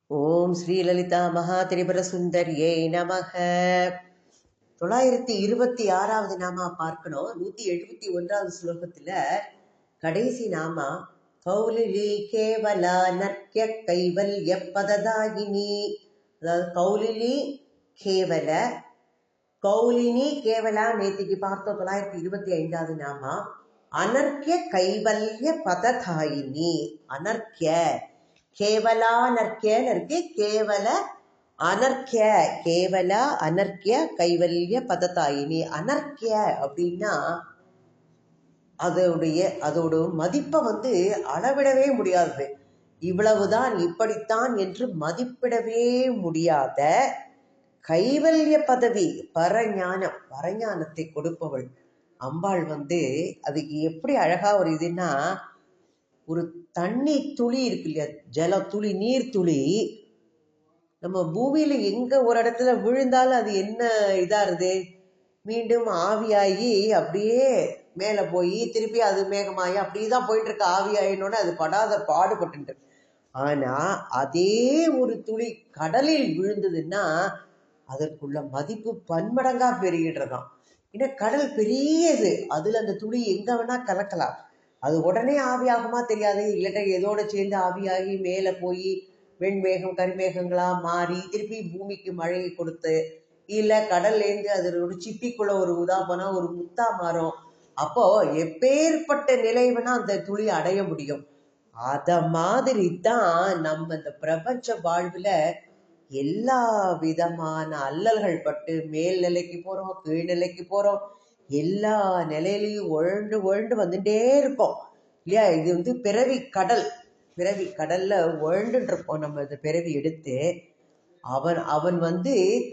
ஓம் ஸ்ரீலலிதா மகா திரிபுர சுந்தரியை நமக. 926வது நாமா பார்க்கணும். 171வது ஸ்லோகத்துல கடைசி நாமா கௌலிலி கேவலா நர்க்கிய கைவல்ய பததாயினி. அதாவது கௌலிலி கேவல, கௌலினி கேவலா நேத்திக்கு பார்த்தோம் 925வது நாமா. அனர்க்கிய கைவல்ய பததாயினி. அனர்க்கிய கேவலானர்க்கியன்னு இருக்கு, கேவல அனர்க்கிய, கேவல அனர்க்கிய கைவல்ய பதத்தாயினி. அனர்க்கிய அப்படின்னா அதோட மதிப்பை அளவிடவே முடியாது. இவ்வளவுதான் இப்படித்தான் என்று மதிப்பிடவே முடியாத கைவல்ய பதவி, பரஞானம், பரஞானத்தை கொடுப்பவள் அம்பாள். அதுக்கு எப்படி அழகா ஒரு இதுன்னா, ஒரு தண்ணி துளி இருக்கு இல்லையா, ஜல துளி, நீர் துளி நம்ம பூமியில எங்க ஒரு இடத்துல விழுந்தாலும் அது என்ன இதாருது, மீண்டும் ஆவியாகி அப்படியே மேல போய் திருப்பி அது மேகமாயி அப்படிதான் போயிட்டு இருக்கு. ஆவியாயினோட அது படாத பாடுபட்டு. ஆனா அதே ஒரு துளி கடலில் விழுந்ததுன்னா அதற்குள்ள மதிப்பு பன்மடங்கா பெருகிடுறதாம். ஏன்னா கடல் பெரியது, அதுல அந்த துளி எங்க வேணா கலக்கலாம். அது உடனே ஆவியாகுமா தெரியாது, இல்லாட்டா எதோட சேர்ந்து ஆவியாகி மேல போய் வெண்மேகம் கரிமேகங்களா மாறி திருப்பி பூமிக்கு மழையை கொடுத்து, இல்ல கடல்லேருந்து அது ஒரு சிப்பிக்குள்ள ஒரு உதாபனா ஒரு முத்தா மாறும். அப்போ எப்பேற்பட்ட நிலை வேணா அந்த துளி அடைய முடியும். அத மாதிரி தான் நம்ம இந்த பிரபஞ்ச வாழ்வுல எல்லா விதமான அல்லல்கள் பட்டு மேல்நிலைக்கு போறோம், கீழ்நிலைக்கு போறோம், எல்லா நிலையிலையும் உழண்டு உழண்டு வந்துட்டே இருக்கோம் இல்லையா. இது பிறவி கடல், பிறவி கடல்ல உழண்டுட்டு இருப்போம். நம்ம இந்த பிறவி எடுத்து அவன்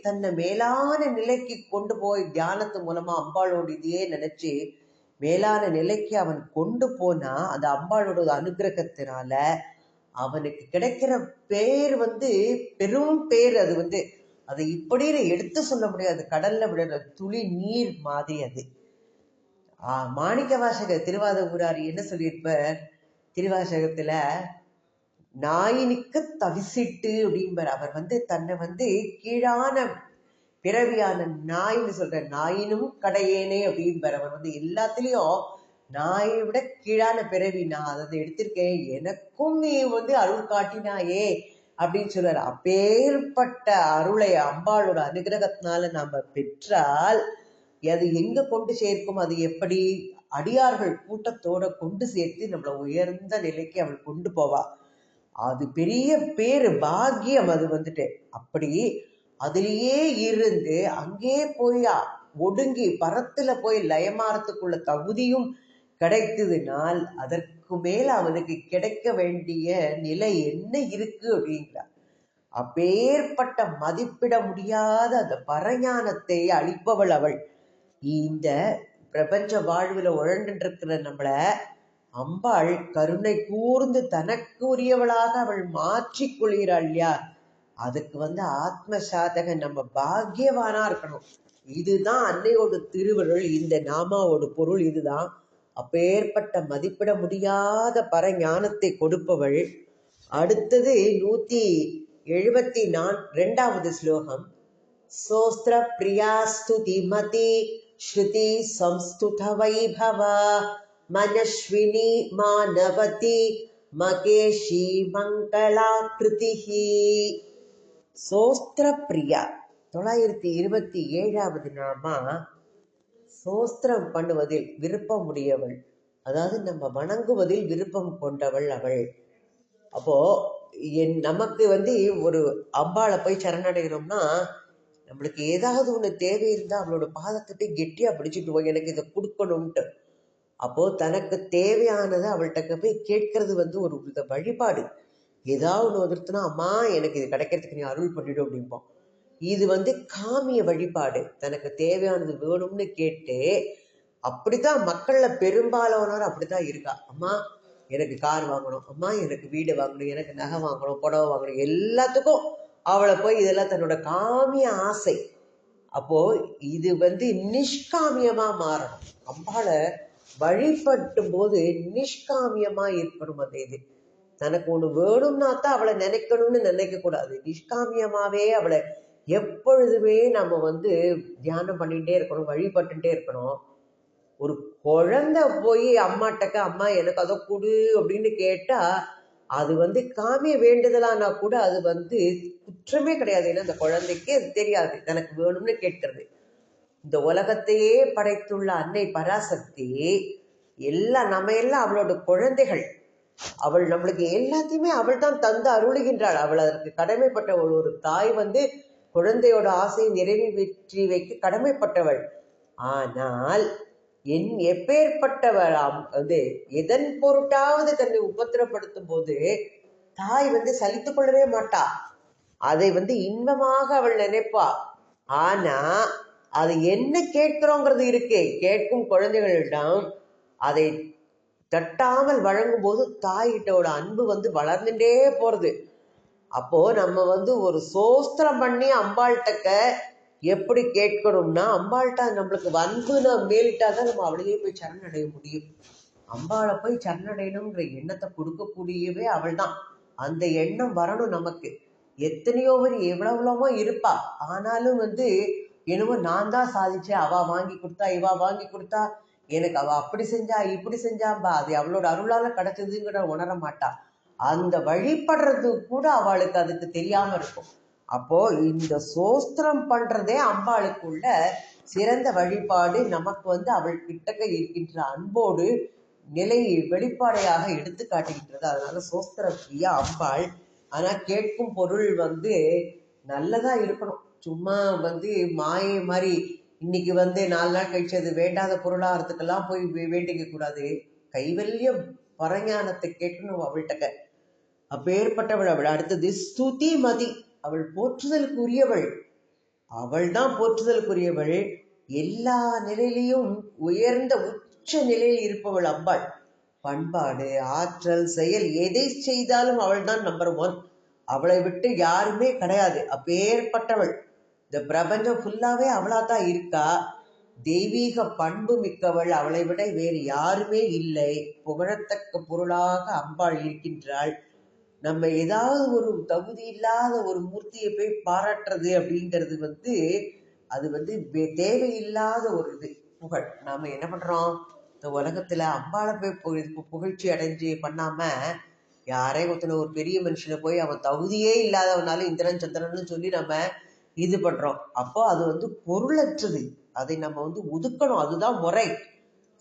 தன்னை மேலான நிலைக்கு கொண்டு போய் தியானத்து மூலமா அம்பாளோட இதையே நினைச்சு மேலான நிலைக்கு அவன் கொண்டு போனா அந்த அம்பாளோட அனுகிரகத்தினால அவனுக்கு கிடைக்கிற பேர் பெரும் பேர். அது அதை இப்படின்னு எடுத்து சொல்ல முடியாது. கடல்ல விடுற துளி நீர் மாதிரி அது. மாணிக்க வாசகர் திருவாதூரார் என்ன சொல்லியிருப்பார் திருவாசகத்துல, நாயினுக்கு தவிசிட்டு அப்படின்பார். அவர் தன்னை கீழான பிறவியான நாயின்னு சொல்ற, நாயினும் கடையேனே அப்படின்பார். அவர் எல்லாத்துலயும் நாயை விட கீழான பிறவி நான் அதை எடுத்திருக்கேன், எனக்கும் நீ அருள் காட்டினாயே அப்படின்னு சொல்றாரு. அப்பேற்பட்ட அருளை அம்பாளோட அனுகிரகத்தினால நாம பெற்றால் அது எங்க கொண்டு சேர்க்கும், அது எப்படி அடியார்கள் கூட்டத்தோட கொண்டு சேர்த்து நம்மளை உயர்ந்த நிலைக்கு அவள் கொண்டு போவா. அது பெரிய பேரு பாக்கியம். அது அப்படி அதுலயே இருந்து அங்கே போய் ஒடுங்கி பரத்துல போய் லயமாறத்துக்குள்ள தகுதியும் கிடைத்ததுனால் அதற்கு மேல அவனுக்கு கிடைக்க வேண்டிய நிலை என்ன இருக்கு அப்படிங்கிறார். அப்பேற்பட்ட மதிப்பிட முடியாத அந்த பரஞானத்தை அளிப்பவள் அவள். இந்த பிரபஞ்ச வாழ்வுல உழண்டு இருக்கிற நம்மள அம்பாள் கருணை கூர்ந்து தனக்கு உரியவளாக அவள் மாற்றிக் கொள்கிறாள் இல்லையா. அதுக்கு ஆத்ம சாதகன் நம்ம பாக்கியவானா இருக்கணும். இதுதான் அன்னையோட திருவருள். இந்த நாமாவோட பொருள் இதுதான். அப்பேற்பட்ட மதிப்பிட முடியாத பரஞானத்தை கொடுப்பவள். அடுத்தது 172வது ஸ்லோகம். சோஸ்திர பிரியா ஸ்துதி மதி ஸ்ருதி சம்ஸ்துத வைபவா மனஸ்வினி மானவதி மகேஷி மங்களா கிருதிஹி. சோஸ்திர பிரியா 927வது நாமா. சோஸ்திரம் பண்ணுவதில் விருப்பம் உடையவள், அதாவது நம்ம வணங்குவதில் விருப்பம் கொண்டவள் அவள். அப்போ நமக்கு ஒரு அம்பாளை போய் சரணடைகிறோம்னா நம்மளுக்கு ஏதாவது ஒண்ணு தேவை இருந்தா அவளோட பாதத்தை கெட்டியா பிடிச்சிட்டு போய் எனக்கு இதை கொடுக்கணும்ட்டு. அப்போ தனக்கு தேவையானதை அவள்கிட்ட போய் கேட்கறது ஒரு வித வழிபாடு. ஏதாவது ஒண்ணு வந்துருச்சுன்னா, அம்மா எனக்கு இது கிடைக்கிறதுக்கு நீ அருள் பண்ணிடும் அப்படிம்போம். இது காமிய வழிபாடு. தனக்கு தேவையானது வேணும்னு கேட்டு, அப்படித்தான் மக்கள்ல பெரும்பாலானவர் அப்படித்தான் இருக்கா. அம்மா எனக்கு கார் வாங்கணும், அம்மா எனக்கு வீடு வாங்கணும், எனக்கு நகை வாங்கணும், புடவை வாங்கணும், எல்லாத்துக்கும் அவளை போய் இதெல்லாம் தன்னோட காமிய ஆசை. அப்போ இது நிஷ்காமியமா மாறணும். அம்பாளை வழிபட்டும் போது நிஷ்காமியமா இருக்கணும். அந்த இது தனக்கு ஒண்ணு வேணும்னா தான் அவளை நினைக்கணும்னு நினைக்க கூடாது. நிஷ்காமியமாவே அவளை எப்பொழுதுமே நம்ம வந்து தியானம் பண்ணிட்டே இருக்கணும், வழிபட்டுட்டே இருக்கணும். ஒரு குழந்தை போய் அம்மாட்டக்க அம்மா எனக்கு அதை கொடு அப்படின்னு கேட்டா அது வந்து காமிய வேண்டுதலானா கூட அது வந்து குற்றமே கிடையாது. ஏன்னா அந்த குழந்தைக்கு அது தெரியாது தனக்கு வேணும்னு கேட்கறது. இந்த உலகத்தையே படைத்துள்ள அன்னை பராசக்தி நம்ம எல்லாம் அவளோட குழந்தைகள். அவள் நம்மளுக்கு எல்லாத்தையுமே அவள் தான் தந்து அருளுகின்றாள். அவள் அதற்கு கடமைப்பட்டவள். ஒரு தாய் வந்து குழந்தையோட ஆசையை நிறைவேற்றி வைக்க கடமைப்பட்டவள். ஆனால் எப்பேற்பட்டவளாம் வந்து எதன் பொருட்டாவது தன்னை உபத்திரப்படுத்தும் போது தாய் வந்து சலித்துக் கொள்ளவே மாட்டா. அதை வந்து இன்பமாக அவள் நினைப்பா. ஆனா அது என்ன கேட்கிறோங்கிறது இருக்கே, கேட்கும் குழந்தைகளிடம் அதை தட்டாமல் வழங்கும் போது தாய்கிட்டோட அன்பு வந்து வளர்ந்துட்டே போறது. அப்போ நம்ம வந்து ஒரு சோஸ்திரம் பண்ணி அம்பாள்கிட்ட எப்படி கேட்கணும்னா, அம்பாள்கிட்ட நம்மளுக்கு அன்புன்னு மேலிட்டாதான் நம்ம அவளையே போய் சரணடைய முடியும். அம்பாளை போய் சரணடையணுங்கிற எண்ணத்தை கொடுக்கக்கூடியவே அவள் தான். அந்த எண்ணம் வரணும் நமக்கு. எத்தனையோ பேர் எவ்வளவுலமோ இருப்பா, ஆனாலும் வந்து என்னவோ நான் தான் சாதிச்சேன், அவ வாங்கி கொடுத்தா இவா வாங்கி கொடுத்தா, எனக்கு அவ அப்படி செஞ்சா இப்படி செஞ்சாம்பா, அது அவளோட அருளால கிடைச்சதுங்கிற உணர மாட்டா. அந்த வழிபடுறது கூட அவளுக்கு அதுக்கு தெரியாம இருக்கும். அப்போ இந்த சோஸ்திரம் பண்றதே அம்பாளுக்குள்ள சிறந்த வழிபாடு. நமக்கு வந்து அவள் கிட்டக்க இருக்கின்ற அன்போடு நிலை வெளிப்பாடையாக எடுத்து காட்டுகின்றது. அதனால சோஸ்திர பிரியா அம்பாள். ஆனா கேட்கும் பொருள் வந்து நல்லதா இருக்கணும். சும்மா வந்து மாயை மாதிரி இன்னைக்கு வந்து 4 நாள் கழிச்சு அது வேண்டாத பொருளாகிறதுக்கெல்லாம் போய் வேண்டிக்க கூடாது. கைவல்யம் பரஞானத்தை கேட்கணும் அவள்கிட்ட. அப்பேற்பட்டவள் அவள். அடுத்தது ஸ்துதி மதி. அவள் போற்றுதலுக்குரியவள். அவள் தான் போற்றுதலுக்குரியவள். எல்லா நிலையிலையும் உயர்ந்த உச்ச நிலையில் இருப்பவள் அம்பாள். பண்பாடு, ஆற்றல், செயல் எதை செய்தாலும் அவள் தான் நம்பர் 1. அவளை விட்டு யாருமே கிடையாது. அப்பேற்பட்டவள். இந்த பிரபஞ்சம் ஃபுல்லாவே அவளா தான் இருக்கா. தெய்வீக பண்பு மிக்கவள். அவளை விட வேறு யாருமே இல்லை. புகழத்தக்க பொருளாக அம்பாள் இருக்கின்றாள். நம்ம ஏதாவது ஒரு தகுதி இல்லாத ஒரு மூர்த்தியை போய் பாராட்டுறது அப்படிங்கிறது வந்து அது வந்து தேவையில்லாத ஒரு இது புகழ். நாம என்ன பண்றோம், இந்த உலகத்துல அம்பாளை போய் புகழ்ச்சி அடைஞ்சு பண்ணாம யாரையும் ஒருத்தன ஒரு பெரிய மனுஷனை போய் அவன் தகுதியே இல்லாதவனால இந்திரன் சந்திரன் சொல்லி நம்ம இது பண்றோம். அப்போ அது வந்து பொருளற்றது. அதை நம்ம வந்து ஒதுக்கணும். அதுதான் முறை.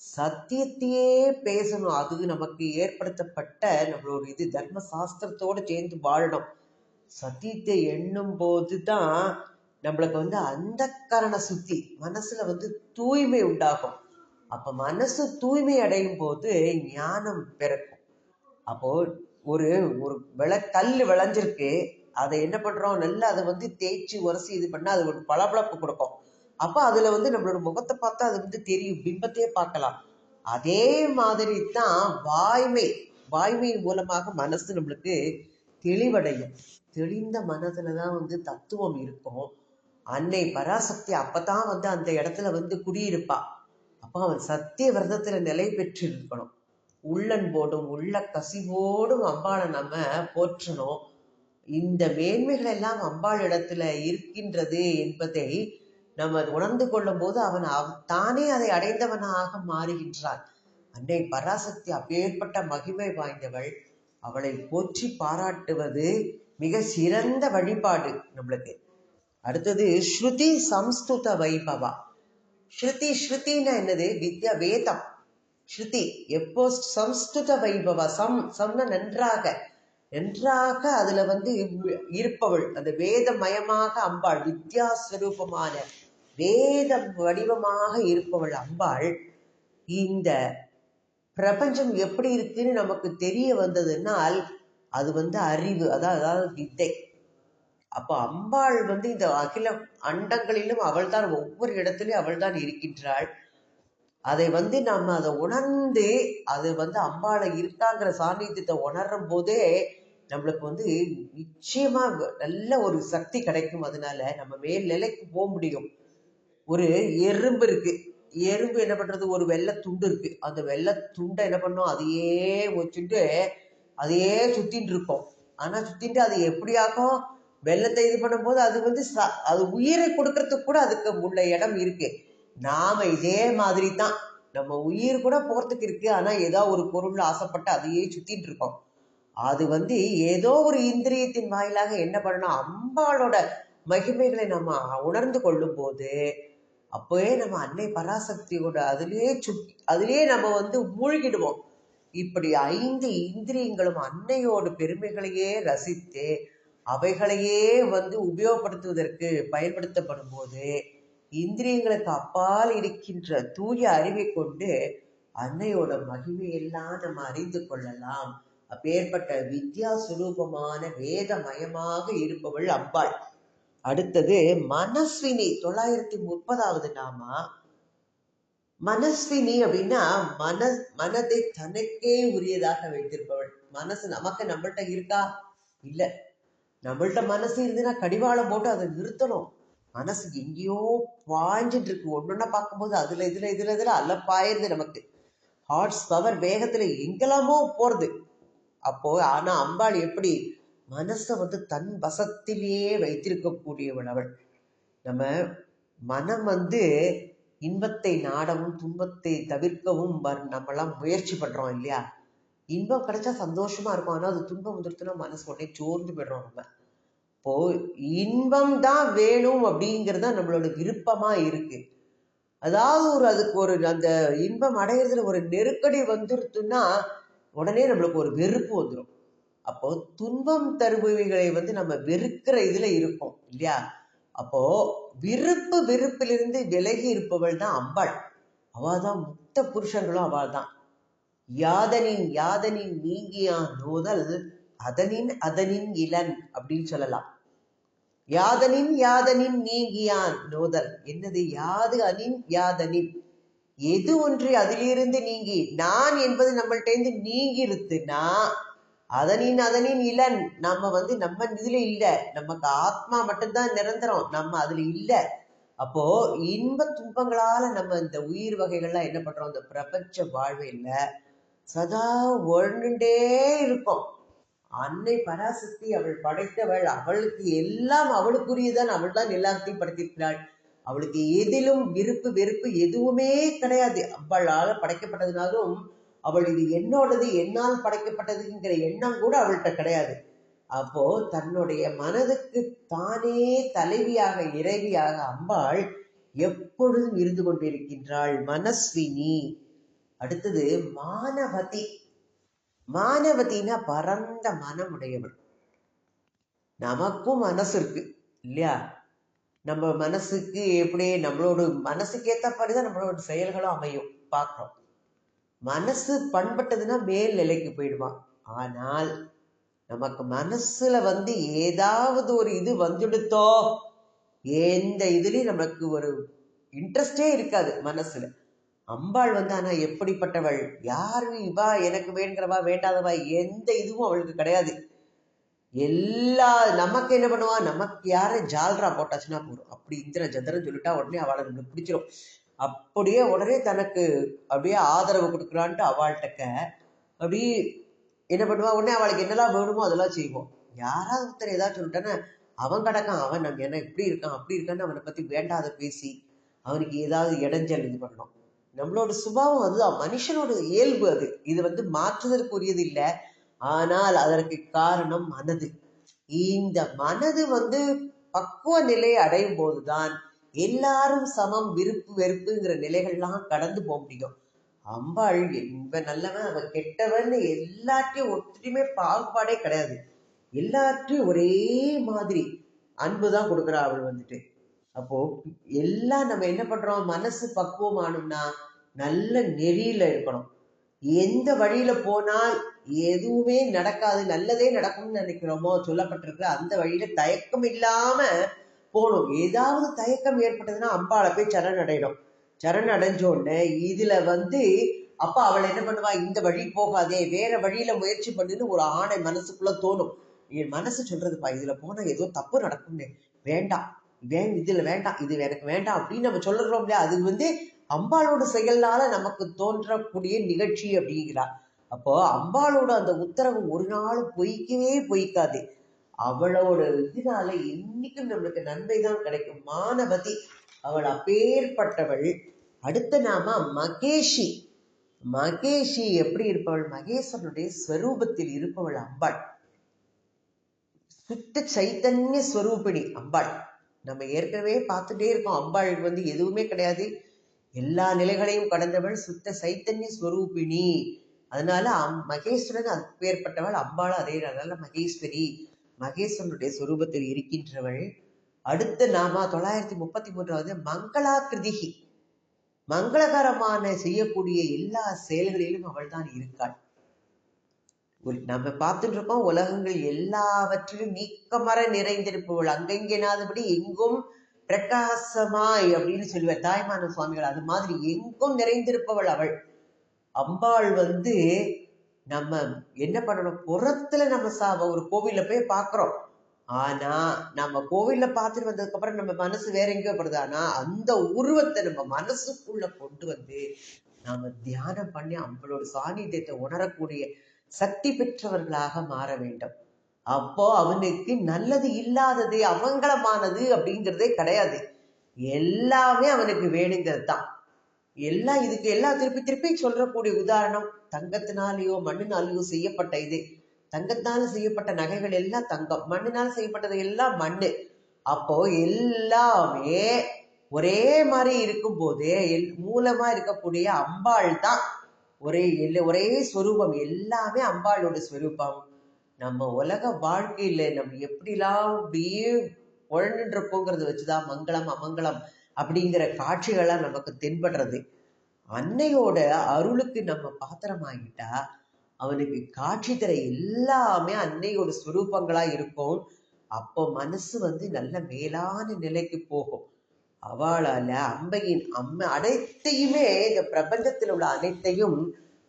சத்தியத்தையே பேசணும். அது நமக்கு ஏற்படுத்தப்பட்ட நம்மளோட இது தர்ம சாஸ்திரத்தோடு சேர்ந்து வாழணும். சத்தியத்தை எண்ணும் போதுதான் நம்மளுக்கு வந்து அந்த கரண சுத்தி மனசுல வந்து தூய்மை உண்டாகும். அப்ப மனசு தூய்மை அடையும் போது ஞானம் பிறக்கும். அப்போ ஒரு ஒரு கல் விளைஞ்சிருக்கு, அதை என்ன பண்றோம், நல்லா அதை வந்து தேய்ச்சி உரசி இது பண்ணா அது ஒரு பளபளப்பு கொடுக்கும். அப்ப அதுல வந்து நம்மளோட முகத்தை பார்த்தா அது வந்து தெரியும், பிம்பத்தையே பார்க்கலாம். அதே மாதிரி தான் வாய்மை மூலமாக மனசு நம்மளுக்கு தெளிவடையும். தெளிந்த மனதுலதான் வந்து தத்துவம் இருக்கும். அன்னை பராசக்தி அப்பதான் வந்து அந்த இடத்துல வந்து குடியிருப்பா. அப்ப அவன் சத்திய விரதத்துல நிலை பெற்று இருக்கணும். உள்ளன்போடும் உள்ள கசிவோடும் அம்பாளை நம்ம போற்றணும். இந்த மேன்மைகள் எல்லாம் அம்பாள் இடத்துல இருக்கின்றது என்பதை நம்ம உணர்ந்து கொள்ளும் போது அவன் தானே அதை அடைந்தவனாக மாறுகின்றான். அன்னை பராசக்தி அப்பேற்பட்ட மகிமை வாய்ந்தவள். அவளை போற்றி பாராட்டுவது மிக சிறந்த வழிபாடு நம்மளுக்கு. அடுத்தது ஸ்ருதி சம்ஸ்துத வைபவா. ஸ்ருதினா என்னது, வித்யா வேதம். ஸ்ருதி எப்போ சம்ஸ்துத வைபவா. சம்னா நன்றாக அதுல வந்து இருப்பவள். அந்த வேதமயமாக அம்பாள், வித்யாஸ்வரூபமான வேத வடிவமாக இருப்பவள் அம்பாள். இந்த பிரபஞ்சம் எப்படி இருக்குன்னு நமக்கு தெரிய வந்ததுனால் அது வந்து அறிவு, அதாவது வித்தை. அப்போ அம்பாள் வந்து இந்த அகில அண்டங்களிலும் அவள் தான், ஒவ்வொரு இடத்துலயும் அவள் தான் இருக்கின்றாள். அதை வந்து நம்ம அதை உணர்ந்து அது வந்து அம்பாளை இருக்காங்கிற சாநித்தியத்தை உணரும் போதே நம்மளுக்கு வந்து நிச்சயமா நல்ல ஒரு சக்தி கிடைக்கும். அதனால நம்ம மேல் நிலைக்கு போக முடியும். ஒரு எறும்பு இருக்கு, என்ன பண்றது, ஒரு வெள்ளை துண்டு இருக்கு. அந்த வெள்ளை துண்டை என்ன பண்ணும், அதையே வச்சுட்டு அதையே சுத்தின்னு இருக்கோம். ஆனா சுத்திட்டு அது எப்படியாக்கும் வெள்ளத்தை இது பண்ணும்போது அது வந்து அது உயிரை கொடுக்கறதுக்கு கூட அதுக்கு உள்ள இடம் இருக்கு. நாம இதே மாதிரி தான், நம்ம உயிர் கூட போறதுக்கு இருக்கு. ஆனா ஏதோ ஒரு பொருள் ஆசைப்பட்டு அதையே சுத்திட்டு இருக்கோம். அது வந்து ஏதோ ஒரு இந்திரியத்தின் வாயிலாக என்ன பண்ணணும், அம்பாளோட மகிமைகளை நம்ம உணர்ந்து கொள்ளும் போது அப்பவே நம்ம அன்னை பராசக்தியோட அதுலயே நம்ம வந்து மூழ்கிடுவோம். இப்படி 5 இந்திரியங்களும் அன்னையோட பெருமைகளையே ரசித்து அவைகளையே வந்து உபயோகப்படுத்துவதற்கு பயன்படுத்தப்படும் போது இந்திரியங்களுக்கு அப்பால் இருக்கின்ற தூய அறிவை கொண்டு அன்னையோட மகிமையெல்லாம் நம்ம அறிந்து கொள்ளலாம். அப்பேற்பட்ட வித்யா சுரூபமான வேதமயமாக இருப்பவள் அம்பாள். அடுத்தது மனஸ்வினி, 930வது நாமா. மனஸ்வினி அப்படின்னா மனதை தனக்கே உரியதாக வைத்திருப்பவள். மனசு நமக்கு நம்மள்கிட்ட இருக்கா? இல்ல. நம்மள்கிட்ட மனசு இருந்துன்னா கடிவாளம் போட்டு அதை நிறுத்தணும். மனசு எங்கேயோ பாய்ஞ்சிட்டு இருக்கு. ஒன்னொன்னா பார்க்கும்போது அதுல இதுல அல்லப்பாயிருது நமக்கு. ஹார்ட்ஸ் பவர் வேகத்துல எங்கெல்லாமோ போறது. அப்போ ஆனா அம்பாள் எப்படி மனசை வந்து தன் வசத்திலேயே வைத்திருக்கக்கூடியவள் அவள். நம்ம மனம் வந்து இன்பத்தை நாடவும் துன்பத்தை தவிர்க்கவும் நம்மளாம் முயற்சி பண்றோம் இல்லையா? இன்பம் கிடைச்சா சந்தோஷமா இருக்கும். ஆனா அது துன்பம் வந்துருச்சுன்னா மனசு உடனே சோர்ந்து போயிடுறோம் நம்ம. இப்போ இன்பம் தான் வேணும் அப்படிங்கிறது நம்மளோட விருப்பமா இருக்கு. அதாவது அதுக்கு ஒரு அந்த இன்பம் அடையிறதுல ஒரு நெருக்கடி வந்துருச்சுன்னா உடனே நம்மளுக்கு ஒரு வெறுப்பு வந்துடும். அப்போ துன்பம் தருபவைகளை வந்து நம்ம வெறுக்கிற இதுல இருக்கோம் இல்லையா? அப்போ வெறுப்பிலிருந்து விலகி இருப்பவள் தான் அம்பாள். அவள்தான் முக்த புருஷர்களும் அவள் தான். யாதனின் நீங்கியான் நோதல் அதனின் இளன் அப்படின்னு சொல்லலாம். யாதனின் நீங்கியான் நோதல். என்னது யாது அனின் யாதனின்? எது ஒன்று அதிலிருந்து நீங்கி, நான் என்பது நம்மள்ட்ட இருந்து நீங்கி இருக்குன்னா அதனின் இளன். நம்ம வந்து நம்ம இதுல இல்ல, நமக்கு ஆத்மா மட்டும்தான் நிரந்தரம், நம்ம அதுல இல்ல. அப்போ இன்ப துன்பங்களால நம்ம இந்த உயிர் வகைகள்லாம் என்ன பண்றோம், இந்த பிரபஞ்ச வாழ்வையில சதா ஒழுண்டே இருக்கும். அன்னை பராசக்தி அவள் படைத்தவள், அவளுக்கு எல்லாம் அவளுக்குரியதான், அவள் தான் எல்லாத்தையும் படைத்திருக்கிறாள். அவளுக்கு எதிலும் விருப்பு வெறுப்பு எதுவுமே கிடையாது. அம்பாளால படைக்கப்பட்டதுனாலும் அவள் இது என்னோடது, என்னால் படைக்கப்பட்டதுங்கிற எண்ணம் கூட அவள்கிட்ட கிடையாது. அப்போ தன்னுடைய மனதுக்கு தானே தலைவியாக இறைவியாக அம்பாள் எப்பொழுதும் இருந்து கொண்டிருக்கின்றாள். மனஸ்வினி. அடுத்தது மானவதி. மானவதினா பரந்த மனம் உடையவள். நமக்கும் மனசு இருக்கு இல்லையா? நம்ம மனசுக்கு எப்படி நம்மளோட மனசுக்கு ஏற்ற மாதிரிதான் நம்மளோட செயல்களும் அமையும் பார்க்கிறோம். மனசு பண்பட்டதுன்னா மேல் நிலைக்கு போயிடுவான். ஆனால் நமக்கு மனசுல வந்து ஏதாவது ஒரு இது வந்துடுத்தோ, எந்த இதுலயும் நமக்கு ஒரு இன்ட்ரெஸ்டே இருக்காது மனசுல. அம்பாள் வந்து ஆனா எப்படிப்பட்டவள், யாரு இவா எனக்கு வேண்டுறவா வேண்டாதவா எந்த இதுவும் அவளுக்கு கிடையாது. எல்லா நமக்கு என்ன பண்ணுவா, நமக்கு யாரு ஜால்ரா போட்டாச்சுன்னா போதும், அப்படி இந்திர ஜந்திரன்னு சொல்லிட்டா உடனே அவளை நம்மளுக்கு பிடிச்சிரும். அப்படியே உடனே தனக்கு அப்படியே ஆதரவு கொடுக்குறான்ட்டு அவள்கிட்ட அப்படி என்ன பண்ணுவா, உடனே அவளுக்கு என்னெல்லாம் வேணுமோ அதெல்லாம் செய்வோம். யாராவது ஒருத்தர் ஏதாச்சும் சொல்லிட்டானே அவன் கிடக்கான், அவன் நம்ம என்ன இப்படி இருக்கான் அப்படி இருக்கான்னு அவனை பத்தி வேண்டாத பேசி அவனுக்கு ஏதாவது இடைஞ்சல் இது பண்ணணும். நம்மளோட சுபாவம் அதுதான், மனுஷனோட இயல்பு அது. இது வந்து மாற்றுதற்குரியது இல்லை. ஆனால் அதற்கு காரணம் மனது. இந்த மனது வந்து பக்குவ நிலையை அடையும் போதுதான் எல்லாரும் சமம், விருப்பு வெறுப்புங்கிற நிலைகள்லாம் கடந்து போக முடியும். அம்பாள் இவன் நல்லவன் அவன் கெட்டவன் எல்லாத்தையும் ஒற்றுமே பாகுபாடே கிடையாது. எல்லாத்தையும் ஒரே மாதிரி அன்புதான் கொடுக்குறா அவள் வந்துட்டு. அப்போ எல்லாம் நம்ம என்ன பண்றோம், மனசு பக்குவமானோம்னா நல்ல நெறியில இருக்கணும். எந்த வழியில போனால் எதுவுமே நடக்காது, நல்லதே நடக்கும்னு நினைக்கிறோமோ சொல்லப்பட்டிருக்கிற அந்த வழியில தயக்கம் இல்லாம போகணும். ஏதாவது தயக்கம் ஏற்பட்டதுன்னா அம்பாளை போய் சரணடையணும். சரணடைஞ்சோன்னு இதுல வந்து அப்ப அவள் என்ன பண்ணுவா, இந்த வழி போகாதே வேற வழியில முயற்சி பண்ணுன்னு ஒரு ஆணை மனசுக்குள்ள தோணும். என் மனசு சொல்றதுப்பா இதுல போனா ஏதோ தப்பு நடக்கும்னு, வேண்டாம் இதுல வேண்டாம், இது எனக்கு வேண்டாம் அப்படின்னு நம்ம சொல்லுறோம் இல்லையா? அது வந்து அம்பாளோட செயல்னால நமக்கு தோன்றக்கூடிய நிகழ்ச்சி அப்படிங்கிறா. அப்போ அம்பாளோட அந்த உத்தரவு ஒரு நாள் பொய்க்கவே பொய்க்காது. அவளோட இதனால இன்னைக்கும் நம்மளுக்கு நன்மை தான் கிடைக்கும். மானவதி, அவள் அப்பேற்பட்டவள். அடுத்த நாம மகேஷி. மகேஷி எப்படி இருப்பவள்? மகேஸ்வரனுடைய ஸ்வரூபத்தில் இருப்பவள் அம்பாள். சுத்த சைத்தன்ய ஸ்வரூபிணி அம்பாள். நம்ம ஏற்கனவே பார்த்துட்டே இருக்கோம், அம்பாள் எதுவுமே கிடையாது, எல்லா நிலைகளையும் கடந்தவள், சுத்த சைத்தன்ய ஸ்வரூபிணி. அதனால மகேஸ்வரன் அப்பேற்பட்டவள், அம்பாள் அதே. அதனால மகேஸ்வரி, மகேஸ்வரனுடைய ஸ்வரூபத்தில் இருக்கின்றவள். அடுத்த நாம 933வது மங்களாகிருதிகி. மங்களகரமான செய்யக்கூடிய எல்லா செயல்களிலும் அவள் தான் இருக்காள். நம்ம பார்த்துட்டு இருக்கோம், உலகங்கள் எல்லாவற்றிலும் நீக்கமர நிறைந்திருப்பவள், அங்கெங்கெனாதபடி எங்கும் பிரகாசமாய் அப்படின்னு சொல்லுவார் தாய்மான சுவாமிகள். அது மாதிரி எங்கும் நிறைந்திருப்பவள் அவள். அம்பாள் நம்ம என்ன பண்ணணும், புறத்துல நம்ம ஒரு கோவில்ல போய் பாக்குறோம், ஆனா நம்ம கோவில்ல பார்த்துட்டு வந்ததுக்கு அப்புறம் நம்ம மனசு வேற எங்கேயோ படுது. ஆனா அந்த உருவத்தை நம்ம மனசுக்குள்ள கொண்டு நாம தியானம் பண்ணி அம்பளோட சாநித்தியத்தை உணரக்கூடிய சக்தி பெற்றவர்களாக மாற வேண்டும். அப்போ அவனுக்கு நல்லது இல்லாதது அமங்கலமானது அப்படிங்கிறதே கிடையாது. எல்லாமே அவனுக்கு வேணுங்கிறது தான். இதுக்கு எல்லாம் திருப்பி திருப்பி சொல்லக்கூடிய உதாரணம், தங்கத்தினாலேயோ மண்ணினாலேயோ செய்யப்பட்ட இது. தங்கத்தினால செய்யப்பட்ட நகைகள் எல்லாம் தங்கம், மண்ணினால் செய்யப்பட்டது எல்லாம் மண்ணு. அப்போ எல்லாமே ஒரே மாதிரி இருக்கும் போது மூலமா இருக்கக்கூடிய அம்பாள் தான் ஒரே ஸ்வரூபம். எல்லாமே அம்பாளோட ஸ்வரூபம். நம்ம உலக வாழ்க்கையில நம்ம எப்படிலாம் அப்படியே உழந்துட்டு இருக்கோங்கிறத வச்சுதான் மங்களம் அமங்கலம் அப்படிங்கிற காட்சிகள்லாம் நமக்கு தென்படுறது. அன்னையோட அருளுக்கு நம்ம பாத்திரமாகிட்டா அவனுக்கு காட்சி தர எல்லாமே அன்னையோட ஸ்வரூபங்களா இருக்கும். அப்போ மனசு நல்ல மேலான நிலைக்கு போகும். அவளால அம்மை அனைத்தையுமே, இந்த பிரபஞ்சத்தில் உள்ள அனைத்தையும்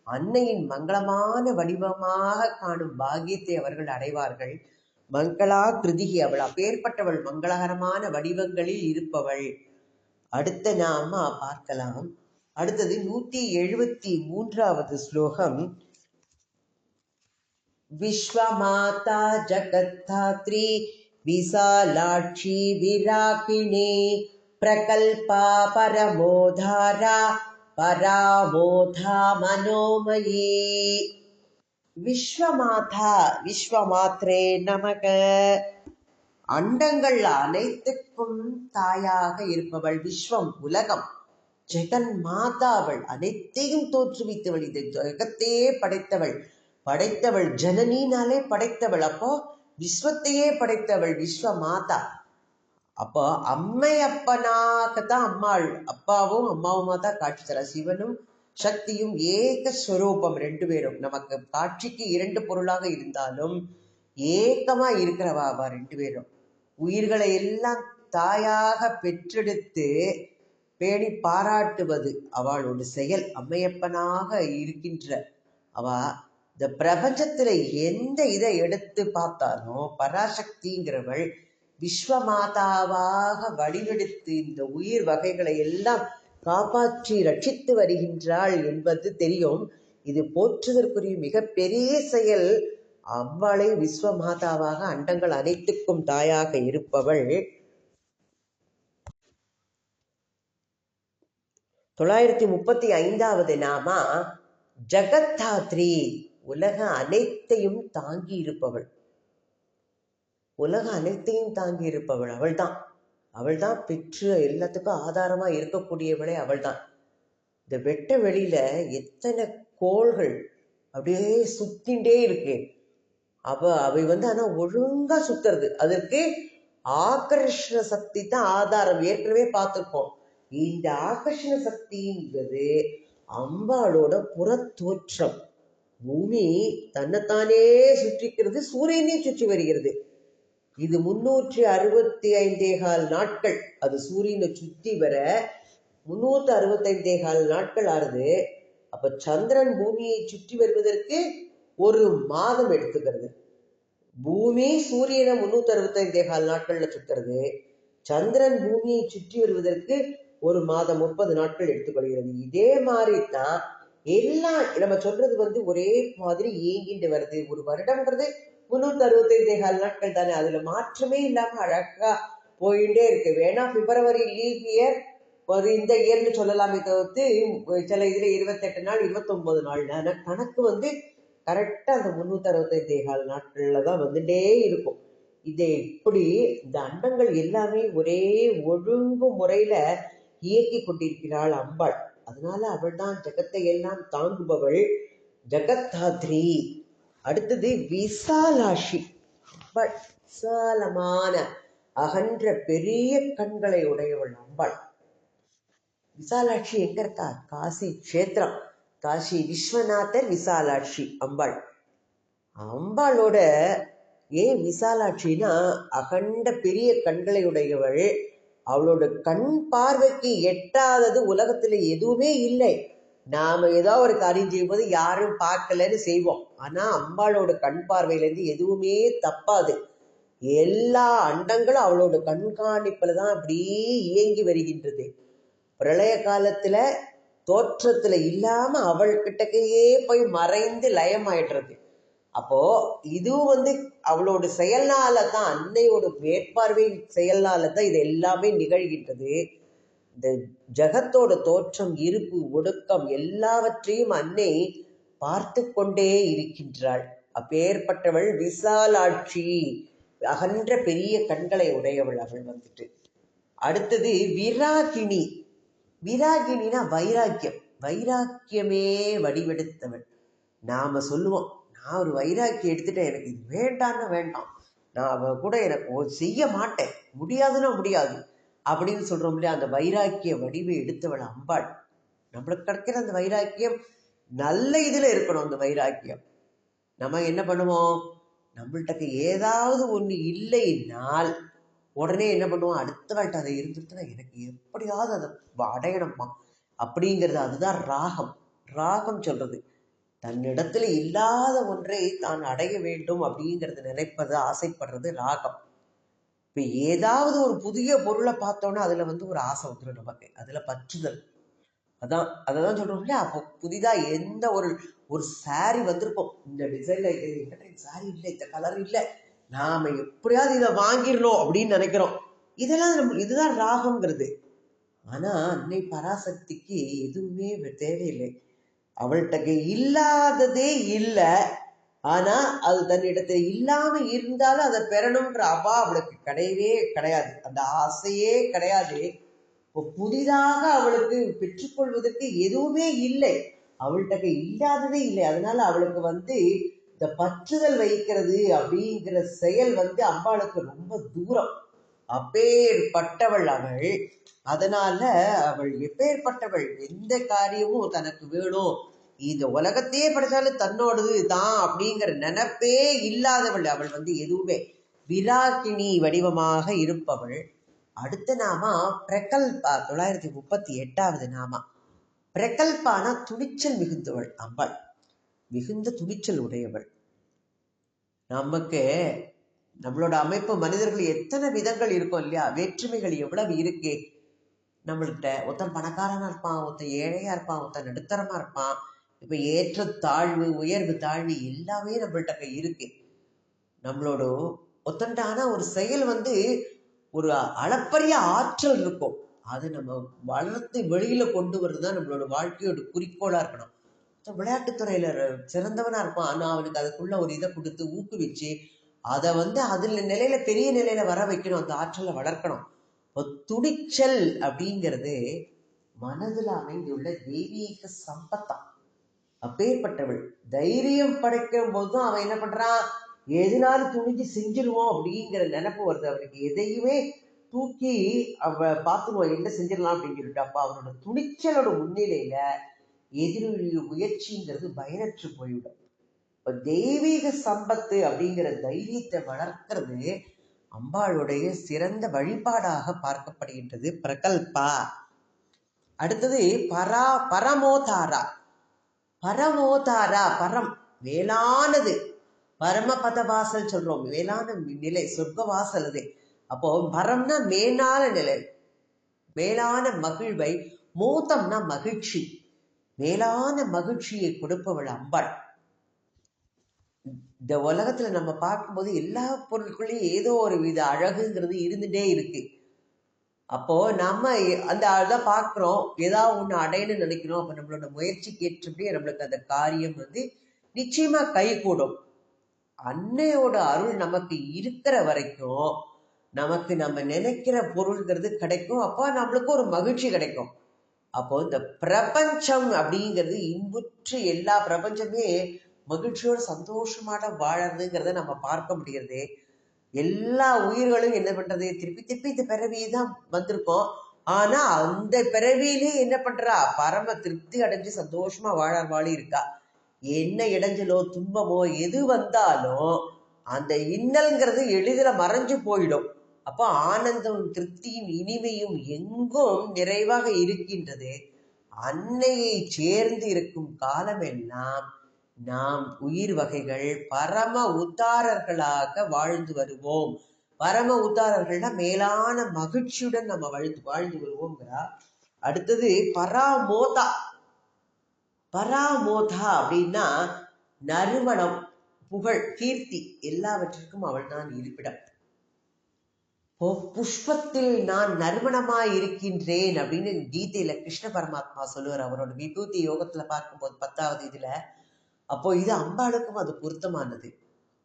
அன்னையின் மங்களமான வடிவமாக காணும் பாக்கியத்தை அவர்கள் அடைவார்கள். மங்களா கிருதிகி, அவள் அப்பேற்பட்டவள், மங்களகரமான வடிவங்களில் இருப்பவள். அடுத்த நாம பார்க்கலாம். அடுத்தது 173வது ஸ்லோகம். விஸ்வமாதா ஜகத்தாத்ரி விசாலாட்சி விராகிணி பிரகல்பா பரமோதாரா பராமோதா மனோமயி. விஸ்வமாதா, விஸ்வமாத்ரே நமக. அண்டங்கள் அனைத்துக்கும் தாயாக இருப்பவள், விஸ்வம் உலகம், ஜெகன் மாதா அவள், அனைத்தையும் தோற்றுவித்தவள், இதை ஜெகத்தையே படைத்தவள் ஜனனினாலே படைத்தவள். அப்போ விஸ்வத்தையே படைத்தவள் விஸ்வ மாதா. அப்போ அம்மையப்பனாகத்தான் அம்மாள், அப்பாவும் அம்மாவுமா தான் காட்சி தர. சிவனும் சக்தியும் ஏக ஸ்வரூபம், ரெண்டு பேரும் நமக்கு காட்சிக்கு இரண்டு பொருளாக இருந்தாலும் ஏகமா இருக்கிறவாவா ரெண்டு பேரும். உயிர்களை எல்லாம் தாயாக பெற்றெடுத்து பேணி பாராட்டுவது அவளோட செயல். அம்மையப்பனாக இருக்கின்ற அவா இந்த பிரபஞ்சத்துல எந்த இதை எடுத்து பார்த்தாலும் பராசக்திங்கிறவள் விஸ்வமாதாவாக வடிவெடுத்து இந்த உயிர் வகைகளை எல்லாம் காப்பாற்றி ரட்சித்து வருகின்றாள் என்பது தெரியும். இது போற்றுதற்குரிய மிகப்பெரிய செயல். அம்பாளை விஸ்வமாதாவாக அண்டங்கள் அனைத்துக்கும் தாயாக இருப்பவள். 935வது நாமா ஜகத்தாத்ரி, உலக அனைத்தையும் தாங்கி இருப்பவள். உலக அனைத்தையும் தாங்கி இருப்பவள் அவள்தான் பெற்று எல்லாத்துக்கும் ஆதாரமா இருக்கக்கூடியவளே அவள்தான். இந்த வெட்ட வெளியில எத்தனை கோள்கள் அப்படியே சுத்தின்றே இருக்கு. அவை ஆனா ஒழுங்கா சுத்துறது. அதற்கு ஆகர்ஷண சக்தி தான் ஆதாரம். ஏற்கனவே பார்த்திருக்கோம். இந்த ஆகர்ஷண சக்திங்கிறது அம்பாளோட புறத்தோற்றம். பூமி தன்னைத்தானே சுற்றிக்கிறது, சூரியனே சுற்றி வருகிறது. இது 365 நாட்கள். அது சூரியனை சுற்றி வர 365 நாட்கள் ஆறுது. அப்ப சந்திரன் பூமியை சுற்றி வருவதற்கு ஒரு மாதம் எடுத்துக்கிறது. பூமி சூரியனை 365 நாட்கள்ல சுத்துறது. சந்திரன் பூமியை சுற்றி வருவதற்கு ஒரு மாதம் 30 நாட்கள் எடுத்துக்கொள்கிறது. இதே மாதிரி தான் எல்லாம் நம்ம சொல்றது வந்து ஒரே மாதிரி இயங்கிட்டு வருது. ஒரு வருடம்ன்றது 365 நாட்கள் தானே, அதுல மாற்றமே இல்லாம அழகா போயிட்டே இருக்கு. வேணா பிப்ரவரி லீப் இயர் ஒரு இந்த இயர்னு சொல்லலாமே தவிர்த்து சில இதுல 28 நாள் 29 நாள் கணக்கு வந்து கரெக்டா அந்த 365 நாட்கள்ல தான் வந்துட்டே இருக்கும். இதை இப்படி இந்த அண்டங்கள் எல்லாமே ஒரே ஒழுங்கு முறையில இயக்கி கொண்டிருக்கிறாள் அம்பாள். அதனால அவள் தான் ஜெகத்தை எல்லாம் தாங்குபவள், ஜெகத்தாத்ரி. அடுத்தது விசாலாட்சி. அம்பாள் விசாலமான அகன்ற பெரிய கண்களை உடையவள் அம்பாள். விசாலாட்சி எங்க இருக்கா? காசி கஷேத்திரம், காசி விஸ்வநாதர் விசாலாட்சி அம்பாள். அம்பாளோட ஏன் விசாலாட்சினா அகண்ட பெரிய கண்களை உடையவள். அவளோட கண் பார்வைக்கு எட்டாதது உலகத்துல எதுவுமே இல்லை. நாம ஏதோ ஒரு காரியம் செய்யும்போது யாரும் பார்க்கலன்னு செய்வோம். ஆனா அம்பாளோட கண் பார்வையிலேருந்து எதுவுமே தப்பாது. எல்லா அண்டங்களும் அவளோட கண்காணிப்புல தான் அப்படியே இயங்கி வருகின்றது. பிரளய காலத்துல தோற்றத்துல இல்லாம அவள் கிட்டக்கையே போய் மறைந்து லயமாயிடுறது. அப்போ இதுவும் வந்து அவளோட செயல்னால தான், அன்னையோட மேற்பார்வை செயல்னால தான் இது எல்லாமே நிகழ்கின்றது. இந்த ஜகத்தோட தோற்றம், இருப்பு, ஒடுக்கம் எல்லாவற்றையும் அன்னை பார்த்து கொண்டே இருக்கின்றாள். அப்பேற்பட்டவள் விசாலாட்சி, அகன்ற பெரிய கண்களை உடையவள் அவள் வந்துட்டு. அடுத்தது விராகினி. விராகினா வைராக்கியம், வைராக்கியமே வடிவெடுத்தவள். நாம சொல்லுவோம், நான் ஒரு வைராக்கியம் எடுத்துட்டேன், எனக்கு இது வேண்டான்னா வேண்டாம், நான் அவ கூட எனக்கு செய்ய மாட்டேன், முடியாதுன்னா முடியாது அப்படின்னு சொல்றோம் இல்லையா, அந்த வைராக்கிய வடிவை எடுத்தவள் அம்பாள். நம்மளுக்கு கிடைக்கிற அந்த வைராக்கியம் நல்ல இதுல இருக்கணும். அந்த வைராக்கியம் நம்ம என்ன பண்ணுவோம், நம்மள்கிட்ட ஏதாவது ஒண்ணு இல்லைன்னால் உடனே என்ன பண்ணுவோம், அடுத்தவள்கிட்ட அதை இருந்துட்டுனா எனக்கு எப்படியாவது அதை அடையணுமா அப்படிங்கிறது. அதுதான் ராகம். ராகம் சொல்றது தன்னிடத்துல இல்லாத ஒன்றை தான் அடைய வேண்டும் அப்படிங்கிறது நினைப்பது, ஆசைப்படுறது ராகம். இப்ப ஏதாவது ஒரு புதிய பொருளை பார்த்தோன்னா அதுல வந்து ஒரு ஆசை வந்துடும் நமக்கு, அதுல பற்றுதல். அதான் சொல்றோம் இல்லையா. அப்போ புதிதா எந்த ஒரு சாரி வந்திருக்கும், இந்த டிசைன்ல என்கிட்ட சாரி இல்லை, இந்த கலர் இல்லை, நாம எப்படியாவது இதை வாங்கிடணும் அப்படின்னு நினைக்கிறோம். இதெல்லாம் இதுதான் ராகம்ங்கிறது. ஆனா அன்னை பராசக்திக்கு எதுவுமே தேவையில்லை. அவள்கிட்ட இல்லாததே இல்லை. ஆனா அது தன்னிடத்துல இல்லாம இருந்தாலும் அதை பெறணும்ன்ற அவளுக்கு கிடையவே கிடையாது, அந்த ஆசையே கிடையாது. புதிதாக அவளுக்கு பெற்றுக்கொள்வதற்கு எதுவுமே இல்லை, அவள்கிட்ட இல்லாததே இல்லை. அதனால அவளுக்கு வந்து இந்த பற்றுதல் வைக்கிறது அப்படிங்கிற செயல் வந்து அம்பாளுக்கு ரொம்ப தூரம். அப்பேற்பட்டவள் அவள். அதனால அவள் எப்பேற்பட்டவள், எந்த காரியமும் தனக்கு வேணும், இந்த உலகத்தையே படைச்சாலும் தன்னோடது தான் அப்படிங்கிற நினைப்பே இல்லாதவள் அவள் வந்து எதுவுமே. விராகினி வடிவமாக இருப்பவள். அடுத்த நாமா பிரகல்பா, 938வது நாமா. பிரகல்பானா துணிச்சல் மிகுந்தவள் அம்பாள், மிகுந்த துணிச்சல் உடையவள். நமக்கு நம்மளோட அமைப்பு, மனிதர்கள் எத்தனை விதங்கள் இருக்கும் இல்லையா, வேற்றுமைகள் எவ்வளவு இருக்கு நம்மள்கிட்ட. ஒருத்தன் பணக்காரனா இருப்பான், ஒருத்தன் ஏழையா இருப்பான், ஒருத்தன் நடுத்தரமா இருப்பான். இப்ப ஏற்ற தாழ்வு, உயர்வு தாழ்வு எல்லாமே நம்மள்கிட்ட இருக்கு. நம்மளோட ஒருத்தன்ட்ட ஆனா ஒரு செயல் வந்து ஒரு அளப்பரிய ஆற்றல் இருக்கும், அதை நம்ம வளர்த்து வெளியில கொண்டு வர்றதுதான் நம்மளோட வாழ்க்கையோட குறிக்கோளா இருக்கணும். விளையாட்டுத்துறையில சிறந்தவனா இருப்பான், ஆனா அவனுக்கு அதுக்குள்ள ஒரு இதை கொடுத்து ஊக்குவிச்சு அதை வந்து அதுல நிலையில பெரிய நிலையில வர வைக்கணும், அந்த ஆற்றலை வளர்க்கணும். துணிச்சல் அப்படிங்கிறது மனதுல அமைந்துள்ள தெய்வீக சம்பத்தம். அப்பேற்பட்டவள் தைரியம் படைக்கும் போதும் அவன் என்ன பண்றான், எதுனாலும் துணிஞ்சு செஞ்சிருவோம் அப்படிங்கிற நினைப்பு வருது அவனுக்கு. எதையுமே தூக்கி அவ பார்த்துருவான், என்ன செஞ்சிடலாம் அப்படின்னு சொல்லிட்டு. அப்ப அவனோட துணிச்சலோட முன்னிலையில எதிரொலி முயற்சிங்கிறது பயனற்று போய்விடும். இப்ப தெய்வீக சம்பத்து அப்படிங்கிற தைரியத்தை வளர்க்கிறது அம்பாளுடைய சிறந்த வழிபாடாக பார்க்கப்படுகின்றது பிரகல்பா. அடுத்தது பரமோதாரா. பரமோதாரா, பரம் மேலானது, பரமபத வாசல் சொல்றோம், மேலான நிலை, சொர்க்க வாசல் அது. அப்போ பரம்னா மேலான நிலை, மேலான மகிழ்வை, மோதம்னா மகிழ்ச்சி. மேலான மகிழ்ச்சியை கொடுப்பவள் அம்பாள். இந்த உலகத்துல நம்ம பார்க்கும்போது எல்லா பொருட்களையும் ஏதோ ஒரு வித அழகுங்கிறது இருந்துட்டே இருக்கு. அப்போ நம்ம அந்த அதான் பார்க்குறோம், ஏதாவது ஒன்று அடையணும்னு நினைக்கிறோம். அப்போ நம்மளோட முயற்சிக்கு ஏற்றபடியே நம்மளுக்கு அந்த காரியம் நிச்சயமா கை கூடும். அன்னையோட அருள் நமக்கு இருக்கிற வரைக்கும் நமக்கு நம்ம நினைக்கிற பொருள்ங்கிறது கிடைக்கும். அப்போ நம்மளுக்கு ஒரு மகிழ்ச்சி கிடைக்கும். அப்போ இந்த பிரபஞ்சம் அப்படிங்கிறது இன்புற்று எல்லா பிரபஞ்சமே மகிழ்ச்சியோடு சந்தோஷமான வாழறதுங்கிறத நம்ம பார்க்க முடிகிறது. எல்லா உயிர்களும் என்ன பண்றது, திருப்பி திருப்பி இந்த பிறவியை தான் வந்திருக்கோம். ஆனா அந்த பிறவியிலே என்ன பண்றா, பரம திருப்தி அடைஞ்சு சந்தோஷமா வாழி இருக்கா. என்ன இடைஞ்சலோ துன்பமோ எது வந்தாலும் அந்த இன்னல்ங்கிறது எளிதில மறைஞ்சு போயிடும். அப்போ ஆனந்தம் திருப்தியும் இனிமையும் எங்கும் நிறைவாக இருக்கின்றது. அன்னையை சேர்ந்து இருக்கும் காலமெல்லாம் நாம் உயிர் வகைகள் பரம உத்தாரர்களாக வாழ்ந்து வருவோம். பரம உத்தாரர்கள்னா மேலான மகிழ்ச்சியுடன் நம்ம வாழ்ந்து வருவோம்ங்கிறா. அடுத்தது பராமோதா. பராமோதா அப்படின்னா நறுமணம், புகழ், கீர்த்தி எல்லாவற்றிற்கும் அவள் தான் இருப்பிடம். புஷ்பத்தில் நான் நறுமணமாய் இருக்கின்றேன் அப்படின்னு கீதையில கிருஷ்ண பரமாத்மா சொல்லுவார் அவரோட விபூதி யோகத்துல பார்க்கும்போது 10வது இதுல. அப்போ இது அம்பாளுக்கும் அது பொருத்தமானது.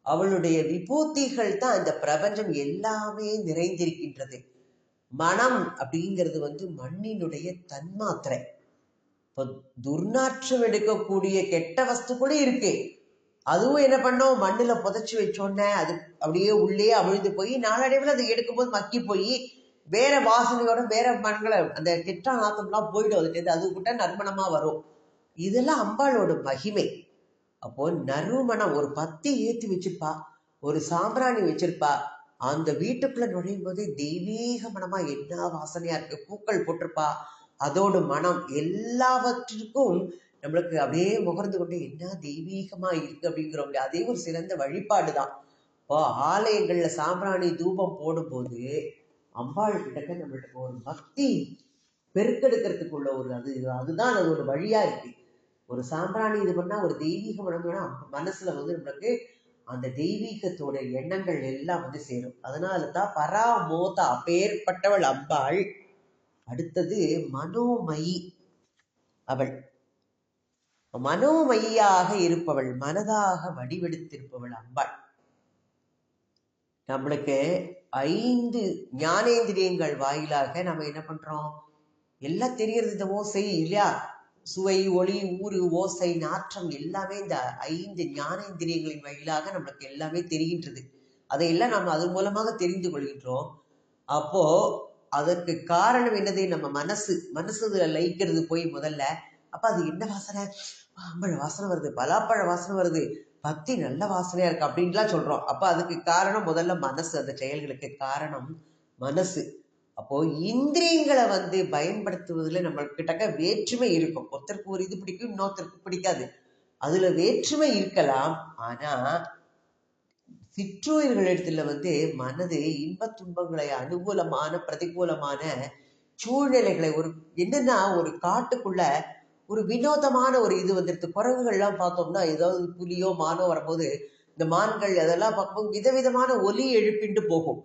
அவளுடைய விபூதிகள் தான் இந்த பிரபஞ்சம் எல்லாமே நிறைந்திருக்கின்றது. மனம் அப்படிங்கிறது மண்ணினுடைய தன்மாத்திரை. இப்போ துர்நாற்றம் எடுக்கக்கூடிய கெட்ட வஸ்துக்களும் இருக்கு. அதுவும் என்ன பண்ணோம், மண்ணுல புதைச்சி வச்சோன்னே அது அப்படியே உள்ளே அவிழ்ந்து போய் நாளடைவில் அதை எடுக்கும்போது மக்கி போய் வேற வாசனையோட வேற மண்களை அந்த கெட்ட நாத்தம்லாம் போயிடும். அது கிட்ட நறுமணமா வரும். இதெல்லாம் அம்பாளோட மகிமை. அப்போ நறுமணம், ஒரு பத்தி ஏற்றி வச்சிருப்பா, ஒரு சாம்பிராணி வச்சிருப்பா, அந்த வீட்டுக்குள்ள நுழையும் போதே தெய்வீக மனமா என்ன வாசனையா இருக்கு. பூக்கள் போட்டிருப்பா, அதோட மனம் எல்லாவற்றிற்கும் நம்மளுக்கு அப்படியே முகர்ந்து கொண்டு என்ன தெய்வீகமா இருக்கு அப்படிங்கிறோம். அதே ஒரு சிறந்த வழிபாடுதான். இப்போ ஆலயங்கள்ல சாம்பிராணி தூபம் போடும்போது அம்பாள் கிட்டக்க நம்மளுக்கு ஒரு பக்தி பெருக்கெடுக்கிறதுக்குள்ள ஒரு அதுதான் அது ஒரு வழியா இருக்கு. ஒரு சாம்பிராணி இது பண்ணா ஒரு தெய்வீக மனம்னா மனசுல நம்மளுக்கு அந்த தெய்வீகத்தோட எண்ணங்கள் எல்லாம் சேரும். அதனாலதான் பராமோதா அப்பேற்பட்டவள் அம்பாள். அடுத்தது மனோமயி. அவள் மனோமயியாக இருப்பவள், மனதாக வடிவெடுத்திருப்பவள் அம்பாள். நம்மளுக்கு 5 ஞானேந்திரியங்கள் வாயிலாக நம்ம என்ன பண்றோம், எல்லாம் தெரியறது. இந்த ஓசை இல்லையா, சுவை, ஒளி, ஊறு, ஓசை, நாற்றம் எல்லாமே இந்த 5 ஞானேந்திரியங்களின் வாயிலாக நம்மளுக்கு எல்லாமே தெரிகின்றது. அதையெல்லாம் நம்ம அது மூலமாக தெரிந்து கொள்கின்றோம். அப்போ அதற்கு காரணம் என்னது, நம்ம மனசு லயிக்கிறது போய் முதல்ல. அப்ப அது என்ன வாசனை, அம்பழ வாசனை வருது, பலாப்பழ வாசனை வருது, பத்தி நல்ல வாசனையா இருக்கு அப்படின்லாம் சொல்றோம். அப்ப அதுக்கு காரணம் முதல்ல மனசு. அந்த செயல்களுக்கு காரணம் மனசு. அப்போ இந்திரியங்களை பயன்படுத்துவதில் நம்ம கிட்டக்க வேற்றுமை இருக்கும். ஒருத்தருக்கு ஒரு இது பிடிக்கும், இன்னொருத்தருக்கு பிடிக்காது. அதுல வேற்றுமை இருக்கலாம். ஆனா சிற்றுயிர்களிடத்துல மனது இன்ப துன்பங்களை அனுகூலமான பிரதிகூலமான சூழ்நிலைகளை என்னன்னா ஒரு காட்டுக்குள்ள ஒரு வினோதமான ஒரு இது வந்துடுது. குரங்குகள்லாம் பார்த்தோம்னா ஏதாவது புலியோ மானோ வரும்போது இந்த மான்கள் அதெல்லாம் பார்க்கும்போது விதவிதமான ஒலி எழுப்பிண்டு போகும்.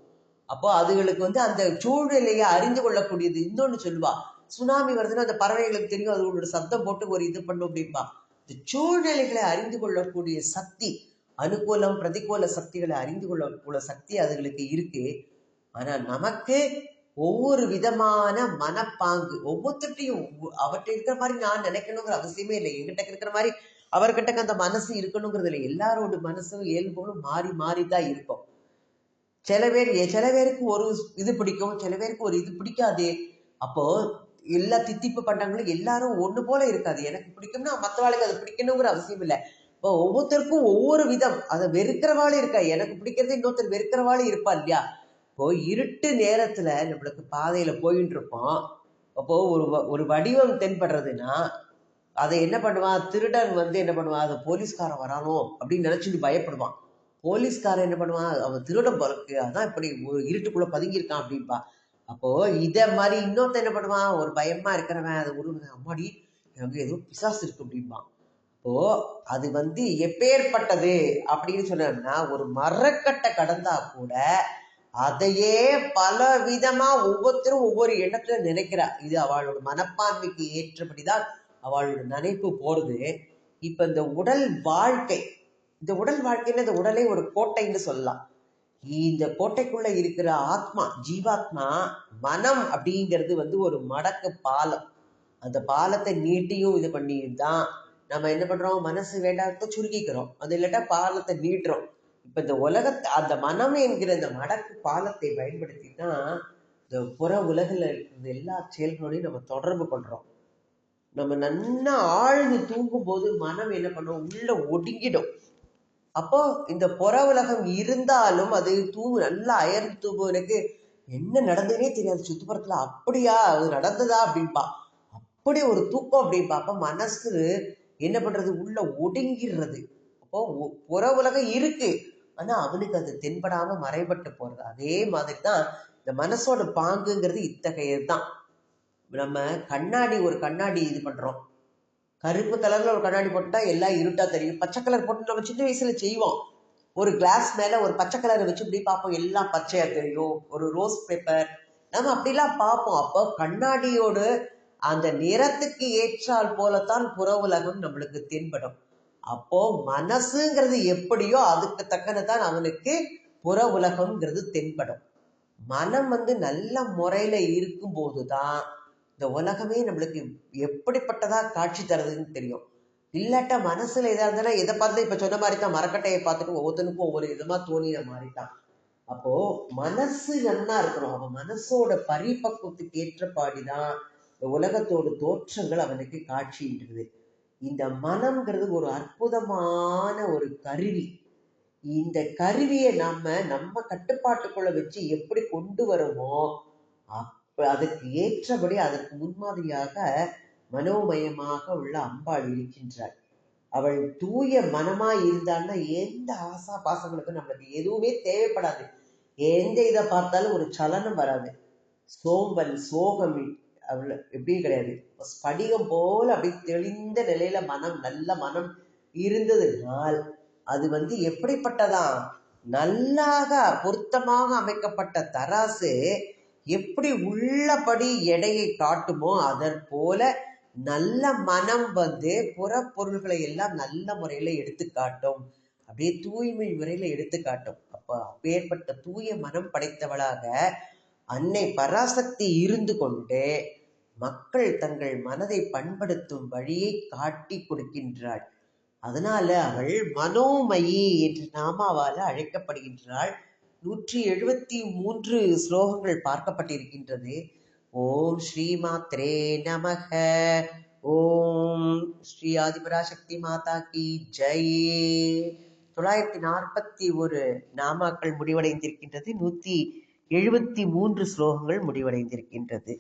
அப்போ அதுகளுக்கு அந்த சூழ்நிலையை அறிந்து கொள்ளக்கூடியது. இன்னொன்னு சொல்லுவா, சுனாமி வருதுன்னா அந்த பறவைகளுக்கு தெரியும், அதுகளோட சத்தம் போட்டு ஒரு இது பண்ணும் அப்படின்பா. இந்த சூழ்நிலைகளை அறிந்து கொள்ளக்கூடிய சக்தி, அனுகூலம் பிரதிகூல சக்திகளை அறிந்து கொள்ளக்கூடிய சக்தி அதுகளுக்கு இருக்கு. ஆனா நமக்கு ஒவ்வொரு விதமான மனப்பாங்கு, ஒவ்வொருத்தையும் அவர்கிட்ட இருக்கிற மாதிரி நான் நினைக்கணுங்கிற அவசியமே இல்லை. எங்கிட்ட இருக்கிற மாதிரி அவர்கிட்ட அந்த மனசு இருக்கணுங்கிறது இல்லை. எல்லாரோட மனசும் இயல்புகளும் மாறி மாறிதான் இருக்கும். சில பேருக்கு ஒரு இது பிடிக்கும், சில பேருக்கு ஒரு இது பிடிக்காது. அப்போ எல்லா தித்திப்பு பண்டங்களும் எல்லாரும் ஒண்ணு போல இருக்காது. எனக்கு பிடிக்கும்னா மற்றவாளுக்கு அது பிடிக்கணுங்கிற அவசியம் இல்லை. இப்போ ஒவ்வொருத்தருக்கும் ஒவ்வொரு விதம். அதை வெறுக்கிறவாளும் இருக்கா, எனக்கு பிடிக்கிறது இன்னொருத்தர் வெறுக்கிறவாளும் இருப்பா இல்லையா. இப்போ இருட்டு நேரத்துல நம்மளுக்கு பாதையில போயிட்டு இருப்போம். அப்போ ஒரு வடிவம் தென்படுறதுன்னா அதை என்ன பண்ணுவான், திருடன் என்ன பண்ணுவான், அதை போலீஸ்காரன் வரானோ அப்படின்னு நினைச்சிட்டு பயப்படுவான். போலீஸ்காரன் என்ன பண்ணுவான், அவன் திருடன் போறக்கு அதான் இப்படி இருட்டுக்குள்ள பதுங்கியிருக்கான் அப்படின்பா. அப்போ இத மாதிரி இன்னொருத்த என்ன பண்ணுவான், ஒரு பயமா இருக்கிறவன் அதை அம்மாடி அங்கே ஏதோ பிசாசு இருக்கு அப்படிம்பா. இப்போ அது வந்து எப்பேற்பட்டது அப்படின்னு சொன்னோம்னா, ஒரு மரக்கட்டை கடந்தா கூட அதையே பல விதமா ஒவ்வொருத்தரும் ஒவ்வொரு இடத்துல நினைக்கிறா. இது அவளோட மனப்பான்மைக்கு ஏற்றபடிதான் அவளோட நினைப்பு போறது. இப்ப இந்த உடல் வாழ்க்கை, இந்த உடல் வாழ்க்கையில இந்த உடலே ஒரு கோட்டைன்னு சொல்லலாம். இந்த கோட்டைக்குள்ள இருக்கிற ஆத்மா, ஜீவாத்மா, மனம் அப்படிங்கிறது வந்து ஒரு மடக்கு பாலம். அந்த பாலத்தை நீட்டியும் இது பண்ணியும் தான் நம்ம என்ன பண்றோம், மனசு வேண்டாத சுருக்கிக்கிறோம், அது இல்லாட்டா பாலத்தை நீட்டுறோம். இப்ப இந்த உலகத்தை, அந்த மனம் என்கிற இந்த மடக்கு பாலத்தை பயன்படுத்தி தான் இந்த புற உலகில் இருக்கிற எல்லா செயல்களோடையும் நம்ம தொடர்பு கொள்றோம். நம்ம நல்லா ஆழ்ந்து தூங்கும் போது மனம் என்ன பண்ணும், உள்ள ஒடுங்கிடும். அப்போ இந்த புற உலகம் இருந்தாலும் அது நல்லா அயர்ந்து தூங்குவனுக்கு என்ன நடந்ததுனே தெரியாது. சுற்றுப்புறத்துல அப்படியா அது நடந்ததா அப்படின்பா, அப்படி ஒரு தூக்கம் அப்படின்பா. அப்ப மனசு என்ன பண்றது, உள்ள ஒடுங்கிடுறது. அப்போ புற உலகம் இருக்கு, ஆனா அவனுக்கு அது தென்படாம மறைபட்டு போறது. அதே மாதிரிதான் இந்த மனசோட பாங்குங்கிறது இத்தகையதுதான். நம்ம கண்ணாடி, ஒரு கண்ணாடி இது பண்றோம், கருப்பு கலர்ல ஒரு கண்ணாடி போட்டுட்டா எல்லாம் இருட்டா தெரியும். பச்சை கலர் போட்டு நம்ம சின்ன வயசுல செய்வோம். ஒரு கிளாஸ் மேல ஒரு பச்சை கலரை வச்சு இப்படி பார்ப்போம், எல்லாம் பச்சையா தெரியும். ஒரு ரோஸ் பேப்பர், நம்ம அப்படிலாம் பார்ப்போம். அப்போ கண்ணாடியோடு அந்த நிறத்துக்கு ஏற்றால் போலத்தான் புற உலகம் நம்மளுக்கு தென்படும். அப்போ மனசுங்கிறது எப்படியோ அதுக்கு தக்கனதான் அவனுக்கு புற உலகம்ங்கிறது தென்படும். மனம் வந்து நல்ல முறையில இருக்கும் போதுதான் இந்த உலகமே நம்மளுக்கு எப்படிப்பட்டதா காட்சி தருதுன்னு தெரியும். இல்லாட்டா மனசுல எதா இருந்தாலும் எதை பார்த்து, இப்ப சொன்ன மாதிரி தான் மரக்கட்டையை பார்த்துட்டு ஒவ்வொருத்தனுக்கும் ஒவ்வொரு விதமா தோணின மாதிரி தான். அப்போ மனசு நல்லா இருக்கணும். அவன் மனசோட பரிபக்குவத்துக்கு ஏற்றபாடிதான் இந்த உலகத்தோட தோற்றங்கள் அவனுக்கு காட்சின்றது. இந்த மனம்ங்கிறது ஒரு அற்புதமான ஒரு கருவி. இந்த கருவியை நம்ம கட்டுப்பாட்டுக்குள்ள வச்சு எப்படி கொண்டு வரோமோ அதுக்கு ஏற்றபடி அதற்கு முன்மாதிரியாக மனோமயமாக உள்ள அம்பாள் இருக்கின்றாள். அவள் தூய மனமாய் இருந்தான்னா எந்த ஆசா பாசங்களுக்கும் நம்மளுக்கு எதுவுமே தேவைப்படாது. எந்த இதை பார்த்தாலும் ஒரு சலனம் வராது. சோம்பல், சோகம் அவள் எப்படியும் கிடையாது. ஸ்படிகம் போல அப்படி தெளிந்த நிலையில நல்ல மனம் இருந்ததுனால் அது வந்து எப்படிப்பட்டதா, நல்லாக பொருத்தமாக அமைக்கப்பட்ட தராசு எப்படி உள்ளபடி எடையை காட்டுமோ அதற்போல நல்ல மனம் வந்து புற பொருள்களை எல்லாம் நல்ல முறையில எடுத்து காட்டும். அப்படியே தூய்மை முறையில எடுத்து காட்டும். அப்பேற்பட்ட தூய மனம் படைத்தவளாக அன்னை பராசக்தி இருந்து கொண்டு மக்கள் தங்கள் மனதை பண்படுத்தும் வழியை காட்டி கொடுக்கின்றாள். அதனால அவள் மனோமயி என்று நாமாவால அழைக்கப்படுகின்றாள். 173 ஸ்லோகங்கள் பார்க்கப்பட்டிருக்கின்றது. ஓம் ஸ்ரீமாத்ரே நமக. ஓம் ஸ்ரீ ஆதிபராசக்தி மாதா கி ஜெய். 941 நாமாக்கள் முடிவடைந்திருக்கின்றது. 173 ஸ்லோகங்கள் முடிவடைந்திருக்கின்றது.